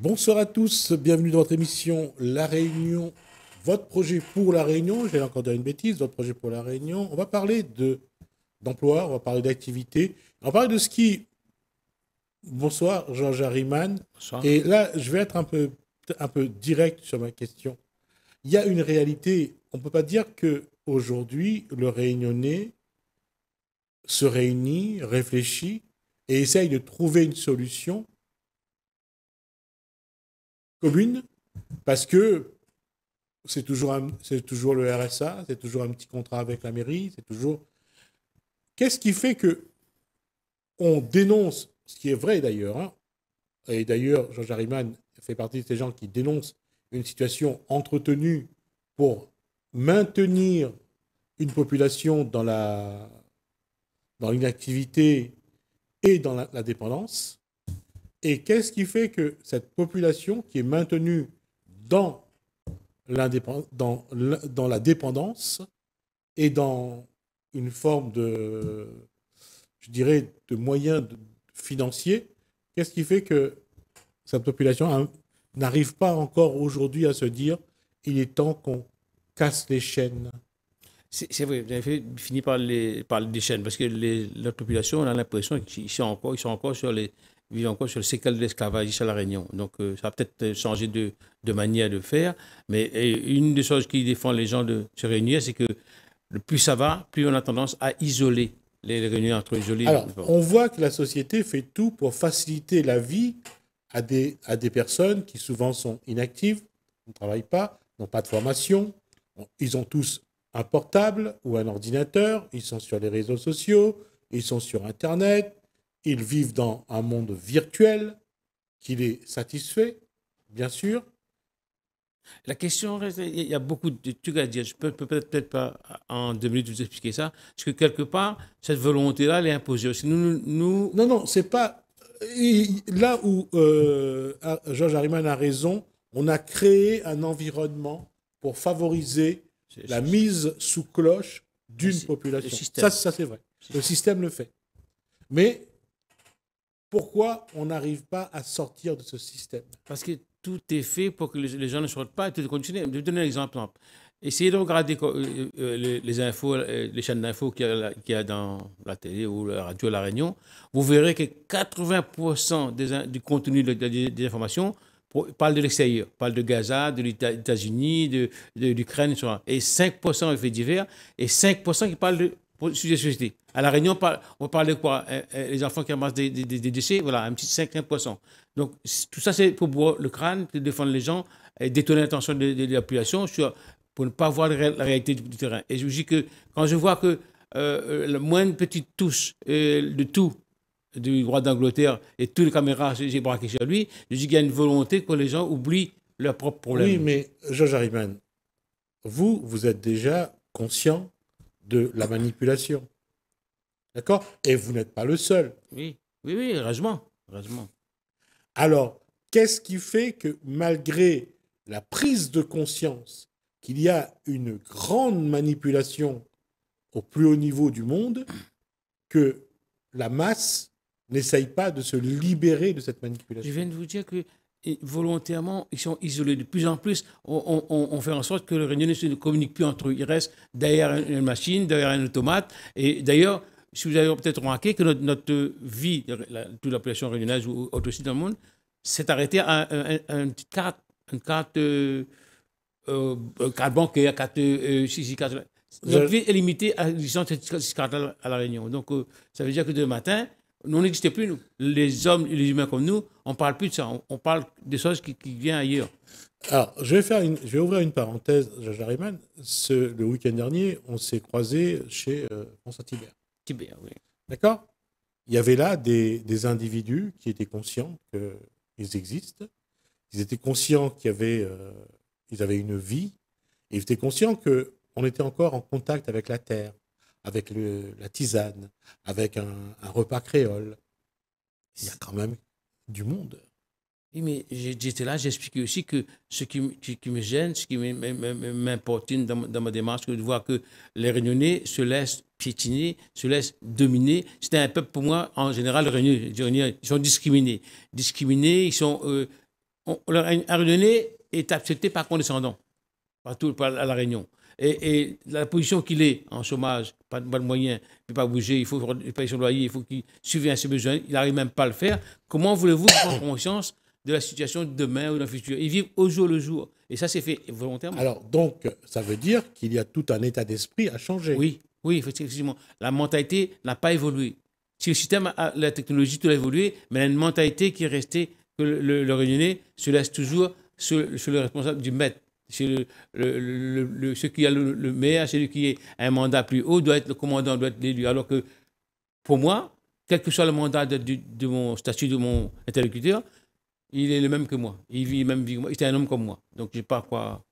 Bonsoir à tous, bienvenue dans votre émission La Réunion, votre projet pour La Réunion. J'ai encore dire une bêtise, votre projet pour La Réunion. On va parler d'emploi, on va parler d'activité, on va parler de ski. Bonsoir, Georges Harriman. Bonsoir. Et là, je vais être un peu direct sur ma question. Il y a une réalité, on ne peut pas dire que aujourd'hui le Réunionnais se réunit, réfléchit et essaye de trouver une solution commune parce que c'est toujours le RSA, c'est toujours un petit contrat avec la mairie, c'est toujours. Qu'est-ce qui fait que on dénonce, ce qui est vrai d'ailleurs, hein, et d'ailleurs, Georges Harriman fait partie de ces gens qui dénoncent une situation entretenue pour maintenir une population dans l'inactivité et dans la dépendance. Et qu'est-ce qui fait que cette population qui est maintenue dans dans la dépendance et dans une forme de, je dirais, de moyens financiers, qu'est-ce qui fait que cette population n'arrive pas encore aujourd'hui à se dire il est temps qu'on casse les chaînes? C'est vrai, vous avez fini par les chaînes, parce que notre population, on a l'impression qu'ils sont encore vivent encore sur le séquel de l'esclavage ici à La Réunion. Donc, ça va peut-être changer de manière de faire. Mais une des choses qui défend les gens de se réunir, c'est que plus ça va, plus on a tendance à isoler les réunions entre isolés. Alors, on voit que la société fait tout pour faciliter la vie à des personnes qui souvent sont inactives, ne travaillent pas, n'ont pas de formation. Ils ont tous un portable ou un ordinateur, ils sont sur les réseaux sociaux, ils sont sur Internet, ils vivent dans un monde virtuel qui les satisfait, bien sûr. La question reste, il y a beaucoup de trucs à dire. Je peux peut-être pas en 2 minutes vous expliquer ça, parce que quelque part, cette volonté-là, elle est imposée aussi. Non, non, c'est pas. Là où Georges Harriman a raison, on a créé un environnement pour favoriser la mise sous cloche d'une population. Ça c'est vrai. Le système le fait. Mais pourquoi on n'arrive pas à sortir de ce système? Parce que tout est fait pour que les gens ne sortent pas et tout continue. Je vais vous donner un exemple. Essayez de regarder les infos, les chaînes d'infos qu'il y a dans la télé ou la radio à La Réunion. Vous verrez que 80% du contenu des informations parle de l'extérieur, parle de Gaza, de États-Unis, de l'Ukraine, etc. Et 5% de faits divers et 5% qui parlent de sujet de société. À La Réunion, on parle de quoi? Les enfants qui ramassent des déchets, voilà, un petit 50%. Donc, tout ça, c'est pour boire le crâne, pour défendre les gens, et détourner l'attention de la population pour ne pas voir la réalité du terrain. Et je vous dis que quand je vois que la moindre petite touche de tout, du roi d'Angleterre et toutes les caméras, j'ai braqué sur lui, je dis qu'il y a une volonté que les gens oublient leurs propres problèmes. Oui, mais Georges Harriman, vous êtes déjà conscient de la manipulation. D'accord? Et vous n'êtes pas le seul. Oui, oui, oui, heureusement. Alors, qu'est-ce qui fait que malgré la prise de conscience qu'il y a une grande manipulation au plus haut niveau du monde, que la masse n'essaye pas de se libérer de cette manipulation? Je viens de vous dire que volontairement, ils sont isolés. De plus en plus, on fait en sorte que les Réunionnais ne communiquent plus entre eux. Ils restent derrière une machine, derrière un automate. Et d'ailleurs, si vous avez peut-être remarqué que notre vie, toute la population réunionnaise ou autre aussi dans le monde, s'est arrêtée à une petite carte, une carte, carte bancaire, carte, carte. Notre vie est limitée à cette carte à La Réunion. Donc, ça veut dire que demain matin, nous n'existons plus, nous. Les hommes, les humains comme nous, on ne parle plus de ça. On parle des choses qui viennent ailleurs. Alors, je vais ouvrir une parenthèse, Georges Harriman. Le week-end dernier, on s'est croisés chez François Thibert. Thibert, oui. D'accord? Il y avait là des individus qui étaient conscients qu'ils existent. Ils étaient conscients ils avaient une vie. Et ils étaient conscients qu'on était encore en contact avec la terre, avec la tisane, avec un repas créole. Il y a quand même du monde. Oui, mais j'étais là, j'expliquais aussi que ce qui me gêne, ce qui m'importune dans ma démarche, c'est de voir que les Réunionnais se laissent piétiner, se laissent dominer. C'était un peuple, pour moi, en général, les Réunionnais, ils sont discriminés. Discriminés, ils sont un Réunionnais est accepté par condescendant, par à La Réunion. Et la position qu'il est en chômage, pas de moyens, il ne peut pas bouger, il faut payer son loyer, il faut qu'il subvienne à ses besoins, il n'arrive même pas à le faire. Comment voulez-vous prendre conscience de la situation de demain ou d'un futur? Ils vivent au jour le jour. Et ça, c'est fait volontairement. Alors, donc, ça veut dire qu'il y a tout un état d'esprit à changer. Oui, oui, effectivement. La mentalité n'a pas évolué. Si le système, la technologie, tout a évolué, mais il y a une mentalité qui est restée, que le Réunionnais se laisse toujours sur le responsable du maître. C'est celui qui a le maire, celui qui a un mandat plus haut, doit être le commandant, doit être l'élu. Alors que pour moi, quel que soit le mandat de mon statut, de mon interlocuteur, il est le même que moi. Il vit même vie que moi. Il est un homme comme moi. Donc, je n'ai pas quoi.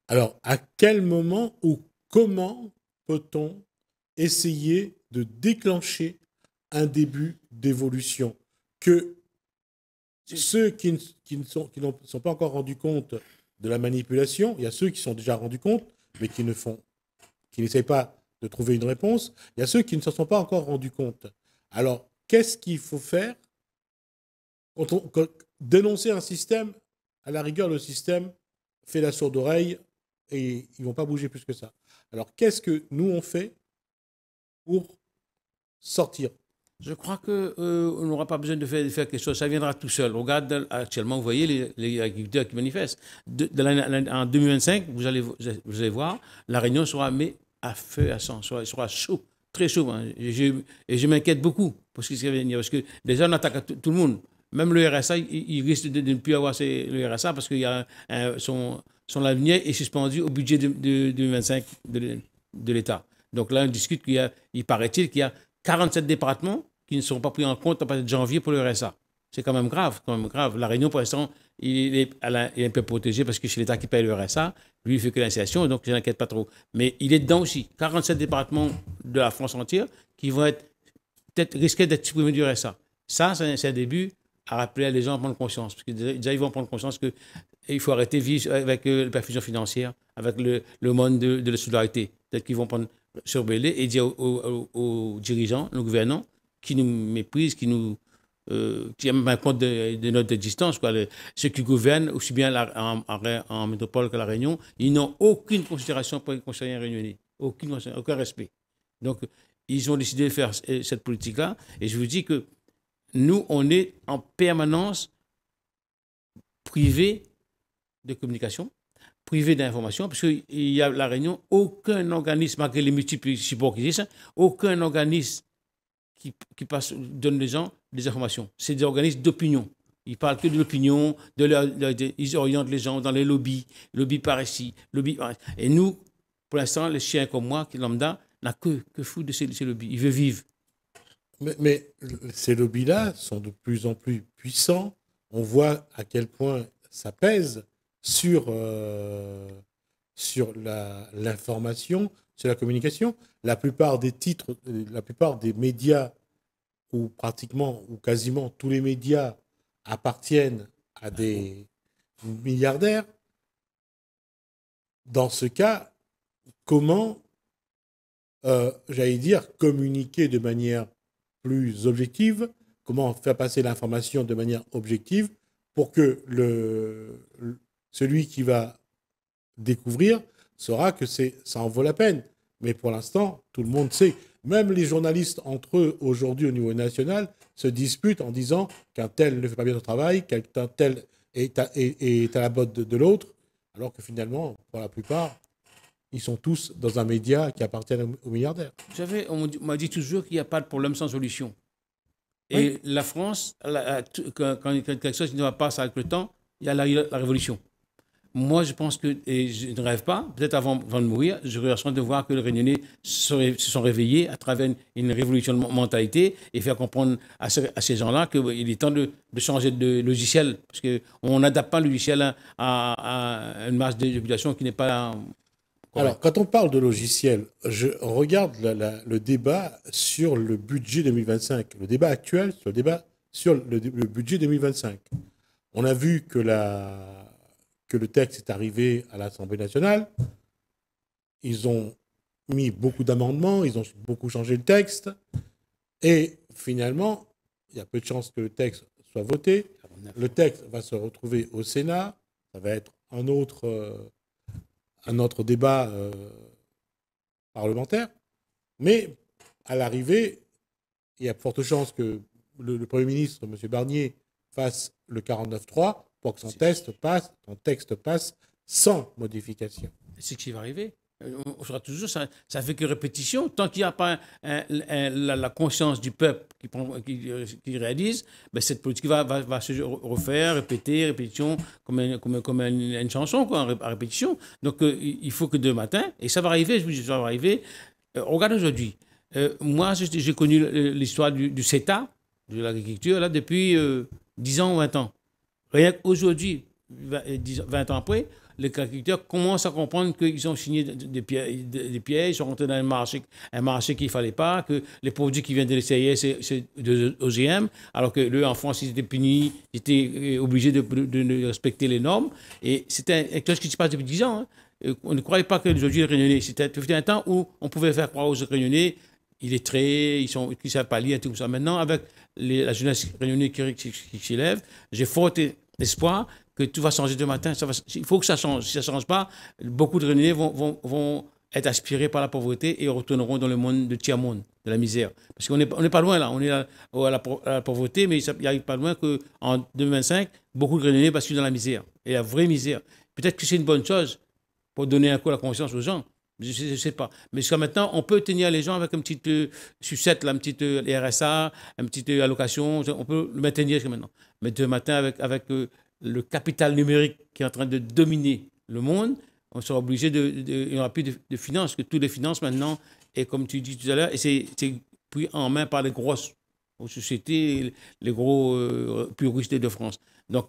Alors, à quel moment ou comment peut-on essayer de déclencher un début d'évolution que ceux qui ne sont pas encore rendus compte de la manipulation, il y a ceux qui sont déjà rendus compte, mais qui n'essayent pas de trouver une réponse. Il y a ceux qui ne s'en sont pas encore rendus compte. Alors, qu'est-ce qu'il faut faire dénoncer un système, à la rigueur, le système fait la sourde oreille et ils ne vont pas bouger plus que ça. Alors, qu'est-ce que nous, on fait pour sortir? Je crois qu'on n'aura pas besoin de faire quelque chose. Ça viendra tout seul. Regarde, actuellement, vous voyez les agriculteurs qui manifestent. En 2025, vous allez voir, la Réunion sera mis à feu, à sang, sera chaud, très chaud. Hein. Et je m'inquiète beaucoup pour ce qui va venir. Parce que déjà, on attaque tout le monde. Même le RSA, il risque de ne plus avoir le RSA parce que son avenir est suspendu au budget de 2025 de l'État. Donc là, on discute il paraît-il qu'il y a 47 départements qui ne seront pas pris en compte à partir de janvier pour le RSA. C'est quand même grave, quand même grave. La Réunion, pour l'instant, il est un peu protégé parce que c'est l'État qui paye le RSA. Lui, il fait que l'insertion, donc je n'inquiète pas trop. Mais il est dedans aussi. 47 départements de la France entière qui vont être peut-être risqués d'être supprimés du RSA. Ça, c'est un début à rappeler à les gens à prendre conscience. Parce que déjà, ils vont prendre conscience qu'il faut arrêter de vivre avec la perfusion financière, avec le monde de la solidarité. Peut-être qu'ils vont prendre surveiller et dire aux dirigeants, aux gouvernants, qui nous méprisent, qui même un compte de notre existence. Ceux qui gouvernent, aussi bien en métropole que la Réunion, ils n'ont aucune considération pour les conseillers réunionnais, aucun respect. Donc, ils ont décidé de faire cette politique-là. Et je vous dis que nous, on est en permanence privés de communication, privé d'information, parce qu'il y a la Réunion, aucun organisme, malgré les multiples supports qui existent, aucun organisme qui donne les gens des informations. C'est des organismes d'opinion. Ils parlent que de l'opinion, ils orientent les gens dans les lobbies par ici, lobby par ici. Et nous, pour l'instant, les chiens comme moi, qui lambda, n'a que foutre de ces lobbies. Il veut vivre. Mais ces lobbies-là sont de plus en plus puissants. On voit à quel point ça pèse sur l'information, sur la communication. La plupart des titres, la plupart des médias, ou pratiquement, ou quasiment tous les médias appartiennent à des milliardaires. Dans ce cas, comment, j'allais dire, communiquer de manière plus objective, comment faire passer l'information de manière objective pour que celui qui va découvrir saura que ça en vaut la peine. Mais pour l'instant, tout le monde sait. Même les journalistes entre eux, aujourd'hui au niveau national, se disputent en disant qu'un tel ne fait pas bien son travail, qu'un tel est à la botte de l'autre, alors que finalement, pour la plupart, ils sont tous dans un média qui appartient aux milliardaires. Vous savez, on m'a dit toujours qu'il n'y a pas de problème sans solution. Et oui. La France, quand quelque chose ne va pas avec le temps, il y a la révolution. Moi, je pense que, et je ne rêve pas, peut-être avant de mourir, j'aurais la chance de voir que les Réunionnais se sont réveillés à travers une révolution de mentalité et faire comprendre à ces gens-là qu'il est temps de changer de logiciel. Parce qu'on n'adapte pas le logiciel à une masse de population qui n'est pas... Alors, quand on parle de logiciel, on regarde le débat sur le budget 2025, le débat actuel sur le budget 2025. On a vu que le texte est arrivé à l'Assemblée nationale. Ils ont mis beaucoup d'amendements, ils ont beaucoup changé le texte. Et finalement, il y a peu de chances que le texte soit voté. Le texte va se retrouver au Sénat. Ça va être un autre débat parlementaire. Mais à l'arrivée, il y a de fortes chances que le Premier ministre, M. Barnier, fasse le 49.3 pour que son texte passe sans modification. C'est ce qui va arriver. On sera toujours, ça fait que répétition. Tant qu'il n'y a pas la conscience du peuple qui réalise, ben cette politique va se refaire, répétition, comme une chanson, quoi, à répétition. Donc, il faut que demain matin, et ça va arriver, je vous dis, ça va arriver. Regarde aujourd'hui. Moi, j'ai connu l'histoire du CETA, de l'agriculture, là, depuis 10 ans ou 20 ans. Rien qu'aujourd'hui, 20 ans après, les agriculteurs commencent à comprendre qu'ils ont signé des pièges, ils sont rentrés dans un marché qu'il ne fallait pas, que les produits qui viennent de l'extérieur, c'est de OGM, alors que eux, en France, ils étaient punis, ils étaient obligés de respecter les normes. Et c'était quelque chose qui se passe depuis 10 ans. Hein. On ne croyait pas qu'aujourd'hui, les Réunionnais, c'était un temps où on pouvait faire croire aux Réunionnais, illettrés, ils ne savent pas lire, tout ça. Maintenant, avec la jeunesse réunionnais qui s'élève, j'ai fort espoir que tout va changer demain matin. Il faut que ça change. Si ça ne change pas, beaucoup de Réunionnais vont être aspirés par la pauvreté et retourneront dans le monde de tiers-monde, de la misère. Parce qu'on n'est pas loin là. On est à la pauvreté, mais il n'y a pas loin qu'en 2025, beaucoup de Réunionnais basculent dans la misère. Et la vraie misère. Peut-être que c'est une bonne chose pour donner un coup la conscience aux gens. Je ne sais pas. Mais jusqu'à maintenant, on peut tenir les gens avec une petite sucette, une petite RSA, une petite allocation. On peut le maintenir jusqu'à maintenant. Mais demain matin, avec le capital numérique qui est en train de dominer le monde, on sera obligé il n'y aura plus de finances, que toutes les finances maintenant, et comme tu dis tout à l'heure, et c'est pris en main par les grosses sociétés, les gros plus riches de France. Donc,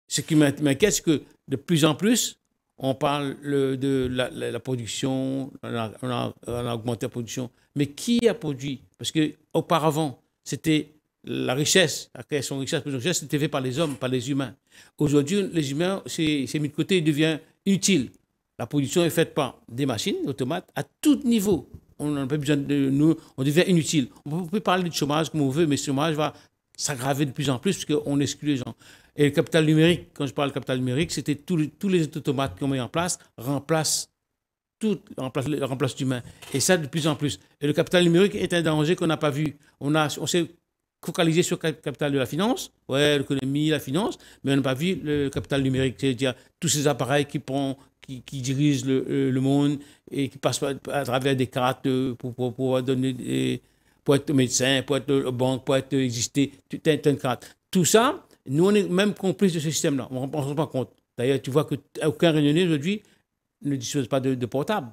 ce qui m'inquiète, c'est que de plus en plus, on parle de la production, on a augmenté la production. Mais qui a produit? Parce qu'auparavant, c'était la richesse, la création de richesse, c'était fait par les hommes, par les humains. Aujourd'hui, les humains, c'est mis de côté, il devient inutile. La production est faite par des machines, automates, à tout niveau. On n'a pas besoin de nous, on devient inutile. On peut parler de chômage comme on veut, mais ce chômage va s'aggraver de plus en plus parce qu'on exclut les gens. Et le capital numérique, quand je parle de capital numérique, c'était tous les automates qu'on met en place remplacent l'humain. Et ça, de plus en plus. Et le capital numérique est un danger qu'on n'a pas vu. On s'est focalisé sur le capital de la finance, l'économie, la finance, mais on n'a pas vu le capital numérique, c'est-à-dire tous ces appareils qui dirigent le monde et qui passent à travers des cartes pour donner pour être médecin, pour être banque, pour être exister, une carte. Tout ça, nous, on est même complices de ce système-là. On ne se rend pas compte. D'ailleurs, tu vois qu'aucun Réunionnais aujourd'hui ne dispose pas de portable.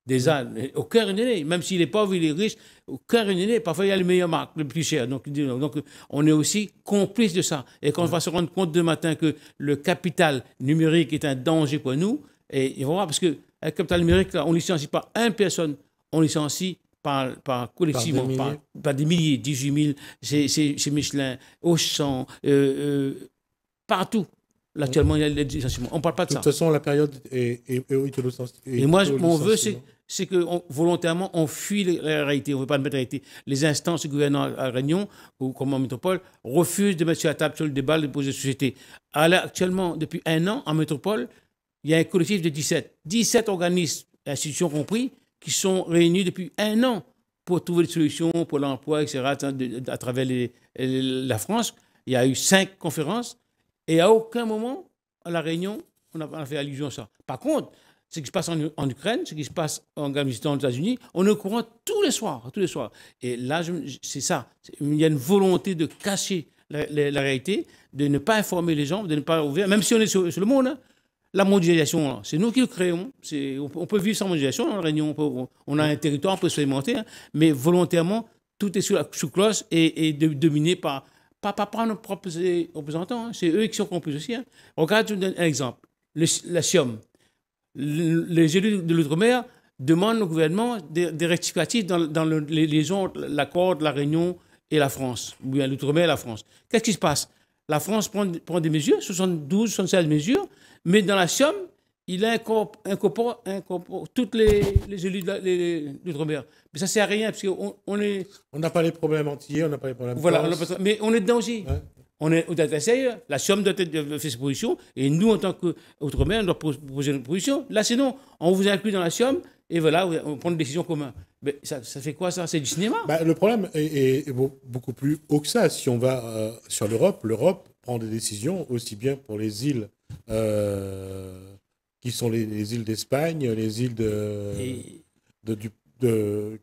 Déjà, aucun Réunionnais, même s'il est pauvre, il est riche, aucun Réunionnais, parfois il y a les meilleures marques, les plus chères. Donc, on est aussi complices de ça. Et quand on va se rendre compte demain matin que le capital numérique est un danger pour nous, et il va voir, parce que le capital numérique, là, on ne licencie pas une personne, on licencie par collectivement, par des milliers, 18 000, chez Michelin, Auchan, partout. Là, actuellement, il y a les licenciements. On ne parle pas de ça. De toute façon, la période est et moi, mon vœu, c'est que volontairement, on fuit la réalité. On ne veut pas mettre la réalité. Les instances du gouvernement à Réunion, ou comme en métropole, refusent de mettre sur la table, sur le débat, les projets de société. Actuellement, depuis 1 an, en métropole, il y a un collectif de 17 organismes, institutions compris, qui sont réunis depuis 1 an pour trouver des solutions pour l'emploi, etc., à travers la France. Il y a eu 5 conférences et à aucun moment, à la Réunion, on a fait allusion à ça. Par contre, ce qui se passe en Ukraine, ce qui se passe en Afghanistan, aux États-Unis, on est au courant tous les soirs. Et là, c'est ça. Il y a une volonté de cacher la réalité, de ne pas informer les gens, de ne pas ouvrir, même si on est sur le monde, hein. La mondialisation, c'est nous qui le créons. On peut vivre sans mondialisation dans la Réunion. On a un territoire, on peut se alimenter, hein, mais volontairement, tout est sous cloche et dominé par nos propres représentants. Hein. C'est eux qui sont complices aussi. Hein. Regarde un exemple. La SIOM. Les élus de l'Outre-mer demandent au gouvernement des rectificatifs dans les liaisons, l'accord de la Réunion et la France, ou bien l'Outre-mer et la France. Qu'est-ce qui se passe? La France prend des mesures, 72, 76 mesures, mais dans la Somme, il incorpore toutes les élus d'outre-mer. Mais ça ne sert à rien, parce qu'on est... On n'a pas les problèmes antillais, on n'a pas les problèmes Voilà, corses. mais on est dedans aussi. Ouais. On est au data la Somme doit faire ses positions, et nous, en tant qu'outre-mer, on doit poser notre position. Là, sinon, on vous inclut dans la Somme, et voilà, on prend une décision commune. Mais ça fait quoi, ça? C'est du cinéma. Bah, le problème est beaucoup plus haut que ça. Si on va sur l'Europe, l'Europe prend des décisions aussi bien pour les îles qui sont les îles d'Espagne, les îles Et de, du-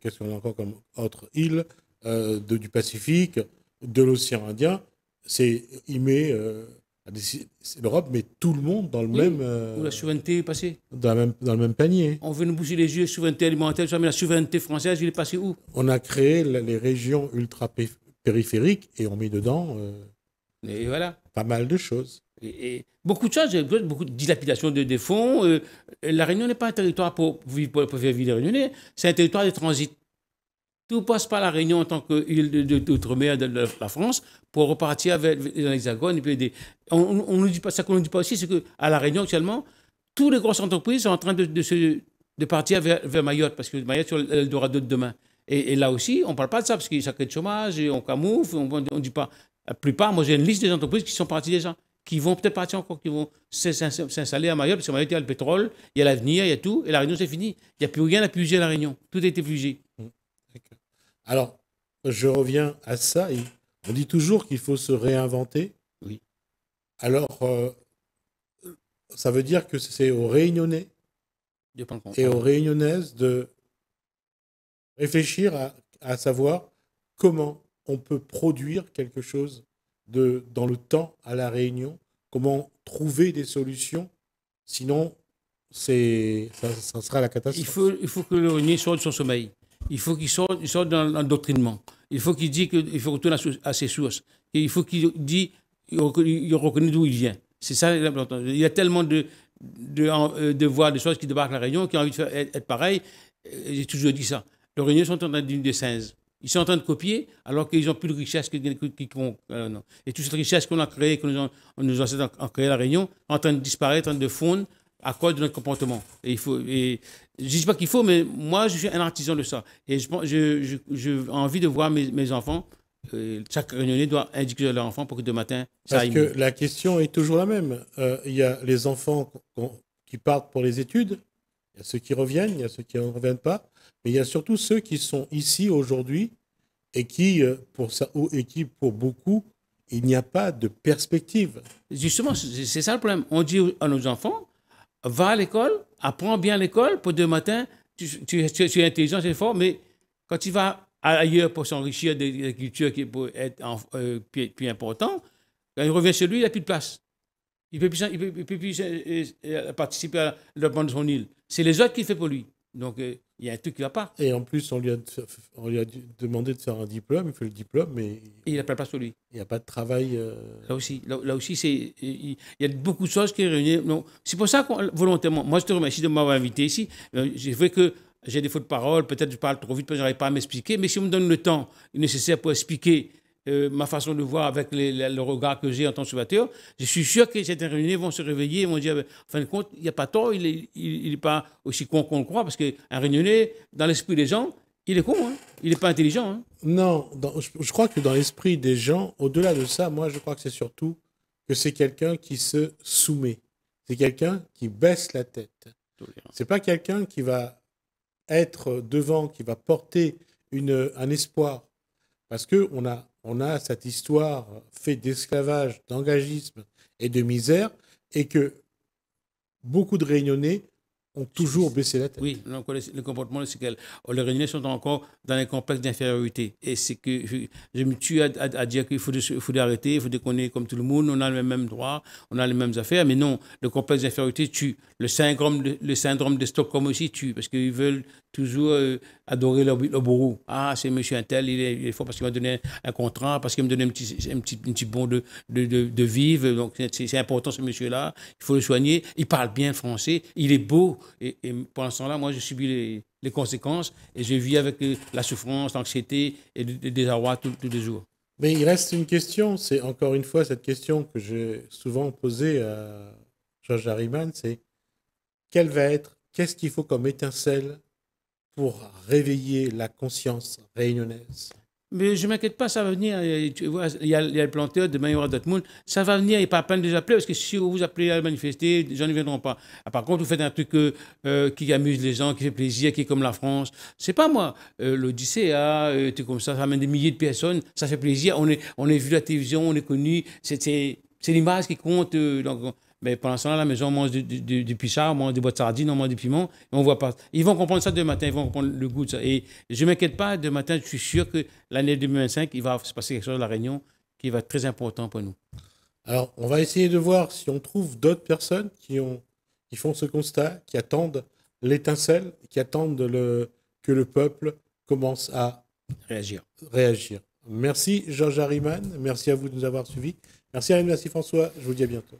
qu'est-ce qu'on a encore comme autre île du Pacifique, de l'océan Indien. L'Europe met tout le monde dans le oui, même où la souveraineté est passée. dans le même panier. On veut nous bouger les yeux, souveraineté alimentaire, mais la souveraineté française, il est passé où? On a créé les régions ultra-périphériques et on met dedans Et voilà. pas mal de choses. Et beaucoup de choses, beaucoup de dilapidation des fonds. La Réunion n'est pas un territoire pour faire vivre les Réunionnais, c'est un territoire de transit. Tout passe par la Réunion en tant qu'île d'outre-mer de la France pour repartir dans l'Hexagone. Et puis on ne dit pas ça qu'on ne dit pas aussi, c'est qu'à la Réunion actuellement, toutes les grosses entreprises sont en train de partir vers Mayotte, parce que Mayotte c'est l'Eldorado de demain. Et là aussi, on ne parle pas de ça, parce qu'il y a ça crée de chômage, et on camoufle, on ne dit pas. La plupart, moi j'ai une liste des entreprises qui sont parties déjà, qui vont peut-être partir encore, qui vont s'installer à Mayotte, parce que Mayotte, il y a le pétrole, il y a l'avenir, il y a tout, et la Réunion, c'est fini. Il n'y a plus rien à puiser à la Réunion. Tout a été fusé. Alors, je reviens à ça. On dit toujours qu'il faut se réinventer. Oui. Alors, ça veut dire que c'est aux Réunionnais et aux Réunionnaises de réfléchir à savoir comment on peut produire quelque chose dans le temps à La Réunion, comment trouver des solutions. Sinon, ça sera la catastrophe. Il faut que le Réunionnais sorte de son sommeil. Il faut qu'il sorte dans l'endoctrinement. Il faut qu'il dise qu'il faut retourner à ses sources. Et il faut qu'il dise, il reconnaît d'où il vient. C'est ça l'important. Il y a tellement de voix, de choses qui débarquent à la Réunion qui ont envie de faire être pareil. J'ai toujours dit ça. Les Réunionnais sont en train d'une des singes. Ils sont en train de copier alors qu'ils n'ont plus de richesse non. Et toute cette richesse qu'on a créée, que nos ancêtres ont créé à la Réunion, en train de disparaître, en train de fondre à cause de notre comportement. Et je ne dis pas qu'il faut, mais moi, je suis un artisan de ça. Et j'ai envie de voir mes enfants. Chaque réunionnais doit indiquer à leur enfant pour que demain matin, ça Parce aille que mieux. la question est toujours la même. Il y a les enfants qui partent pour les études, il y a ceux qui reviennent, il y a ceux qui ne reviennent pas, mais il y a surtout ceux qui sont ici aujourd'hui et qui, pour beaucoup, il n'y a pas de perspective. Justement, c'est ça le problème. On dit à nos enfants, va à l'école, apprends bien l'école, pour demain matin, tu es intelligent, c'est fort, mais quand tu vas ailleurs pour s'enrichir des cultures qui pour être plus important, quand il revient chez lui, il n'a plus de place. Il ne peut plus participer à le développement de son île. C'est les autres qui le font pour lui. Donc, il y a un truc qui ne va pas. Et en plus, on lui a demandé de faire un diplôme, il fait le diplôme, mais Et il n'a pas de place pour lui. il n'y a pas de travail. Là aussi il y a beaucoup de choses qui sont réunies. C'est pour ça qu'on, volontairement, moi je te remercie de m'avoir invité ici. J'ai fait que j'ai des fautes de parole, peut-être je parle trop vite, peut-être je n'arrive pas à m'expliquer, mais si on me donne le temps nécessaire pour expliquer ma façon de voir avec le regard que j'ai en tant qu'observateur, je suis sûr que certains réunionnais vont se réveiller et vont dire, en fin de compte, il n'y a pas tort, il n'est pas aussi con qu'on le croit, parce qu'un réunionnais, dans l'esprit des gens, il est con, hein? Il n'est pas intelligent. Hein? Non, je crois que dans l'esprit des gens, au-delà de ça, moi je crois que c'est surtout que c'est quelqu'un qui se soumet. C'est quelqu'un qui baisse la tête. C'est pas quelqu'un qui va être devant, qui va porter un espoir. Parce qu'on a cette histoire faite d'esclavage, d'engagisme et de misère, et que beaucoup de Réunionnais ont toujours baissé la tête. Oui, donc, le comportement, c'est que les Réunionnais sont encore dans les complexes d'infériorité. Et c'est que je me tue à dire qu'il faut arrêter, il faut déconner comme tout le monde, on a les mêmes droits, on a les mêmes affaires, mais non, le complexe d'infériorité tue. Le syndrome de Stockholm aussi tue, parce qu'ils veulent toujours adorer leur bourreau. Ah, c'est monsieur un tel, il est fort parce qu'il m'a donné un contrat, parce qu'il me donne un petit bon de vivre. Donc, c'est important, ce monsieur-là. Il faut le soigner. Il parle bien français. Il est beau. Et pendant ce temps-là, moi, je subis les conséquences et je vis avec la souffrance, l'anxiété et le désarroi tous les jours. Mais il reste une question, c'est encore une fois cette question que j'ai souvent posée à Georges Harriman, c'est qu'est-ce qu'il faut comme étincelle pour réveiller la conscience réunionnaise? Mais je ne m'inquiète pas, ça va venir. Tu vois, il y a le planteur de Mayoral Dortmund. Ça va venir, il n'y a pas à peine de les appeler, parce que si vous appelez à manifester, les gens ne viendront pas. Ah, par contre, vous faites un truc qui amuse les gens, qui fait plaisir, qui est comme la France. C'est pas moi. L'Odyssée, tout comme ça amène des milliers de personnes, ça fait plaisir. On est vu à la télévision, on est connu. C'est l'image qui compte. Donc, mais pendant ce temps-là, à la maison, on mange du pichard, on mange des boîtes de sardines, on mange des piments, et on voit pas. Ils vont comprendre ça demain matin, ils vont comprendre le goût de ça. Et je ne m'inquiète pas, demain matin, je suis sûr que l'année 2025, il va se passer quelque chose à La Réunion qui va être très important pour nous. Alors, on va essayer de voir si on trouve d'autres personnes qui font ce constat, qui attendent l'étincelle, qui attendent que le peuple commence à Réagir. Merci Georges Harriman, merci à vous de nous avoir suivis. Merci Anne, merci François, je vous dis à bientôt.